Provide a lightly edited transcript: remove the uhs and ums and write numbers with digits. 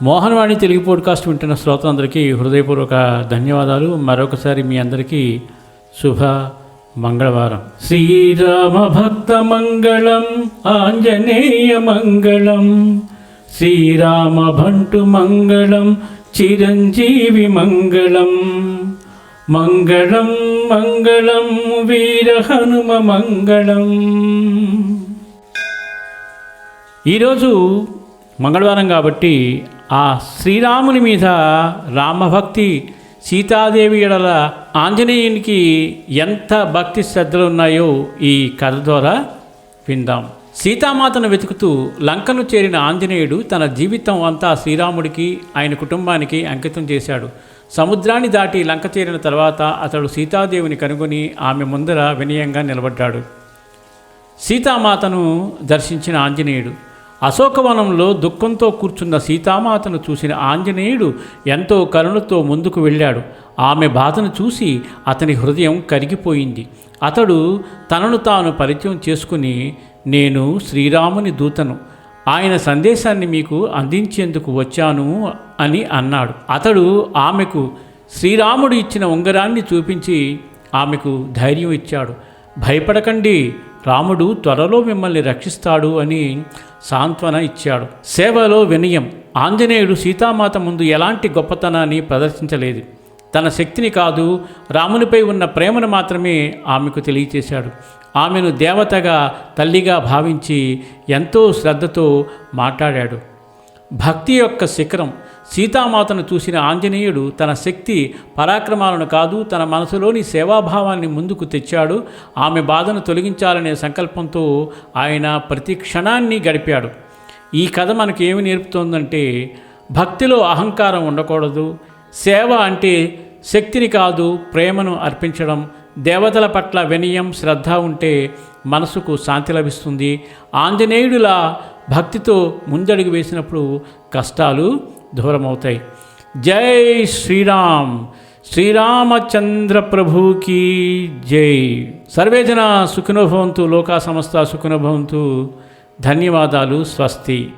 Mohan Vani Telugu podcast వింటున్న శ్రోతలందరికీ హృదయపూర్వక ధన్యవాదాలు. మరొకసారి మీ అందరికీ శుభ మంగళవారం. శ్రీరామ భక్త మంగళం, ఆంజనేయ మంగళం, శ్రీరామ భంటు మంగళం, చిరంజీవి మంగళం, మంగళం మంగళం వీర హనుమ మంగళం. ఈరోజు మంగళవారం కాబట్టి ఆ శ్రీరాముని మీద రామభక్తి, సీతాదేవి ఎడల ఆంజనేయునికి ఎంత భక్తి శ్రద్ధలు ఉన్నాయో ఈ కథ ద్వారా విందాం. సీతామాతను వెతుకుతూ లంకను చేరిన ఆంజనేయుడు తన జీవితం అంతా శ్రీరాముడికి, ఆయన కుటుంబానికి అంకితం చేశాడు. సముద్రాన్ని దాటి లంక చేరిన తర్వాత అతడు సీతాదేవిని కనుగొని ఆమె ముందర వినయంగా నిలబడ్డాడు. సీతామాతను దర్శించిన ఆంజనేయుడు అశోకవనంలో దుఃఖంతో కూర్చున్న సీతామాతను చూసిన ఆంజనేయుడు ఎంతో కరుణతో ముందుకు వెళ్ళాడు. ఆమె బాధను చూసి అతని హృదయం కరిగిపోయింది. అతడు తనను తాను పరిచయం చేసుకుని, నేను శ్రీరాముని దూతను, ఆయన సందేశాన్ని మీకు అందించేందుకు వచ్చాను అని అన్నాడు. అతడు ఆమెకు శ్రీరాముడు ఇచ్చిన ఉంగరాన్ని చూపించి ఆమెకు ధైర్యం ఇచ్చాడు. భయపడకండి, రాముడు త్వరలో మిమ్మల్ని రక్షిస్తాడు అని సాంత్వన ఇచ్చాడు. సేవలో వినయం. ఆంజనేయుడు సీతామాత ముందు ఎలాంటి గొప్పతనాన్ని ప్రదర్శించలేదు. తన శక్తిని కాదు, రామునిపై ఉన్న ప్రేమను మాత్రమే ఆమెకు తెలియచేశాడు. ఆమెను దేవతగా, తల్లిగా భావించి ఎంతో శ్రద్ధతో మాట్లాడాడు. భక్తి యొక్క శిఖరం. సీతామాతను చూసిన ఆంజనేయుడు తన శక్తి పరాక్రమాలను కాదు, తన మనసులోని సేవాభావాన్ని ముందుకు తెచ్చాడు. ఆమె బాధను తొలగించాలనే సంకల్పంతో ఆయన ప్రతి క్షణాన్ని గడిపాడు. ఈ కథ మనకు ఏమి నేర్పుతోందంటే, భక్తిలో అహంకారం ఉండకూడదు. సేవ అంటే శక్తిని కాదు, ప్రేమను అర్పించడం. దేవతల పట్ల వినయం, శ్రద్ధ ఉంటే మనసుకు శాంతి లభిస్తుంది. ఆంజనేయుడిలా భక్తితో ముందడుగు వేసినప్పుడు కష్టాలు దూరమవుతాయి. జై శ్రీరామ్. శ్రీరామచంద్ర ప్రభుకి జై. సర్వే జన సుఖినో భవంతు, లోకా సమస్త సుఖినో భవంతు. ధన్యవాదాలు. స్వస్తి.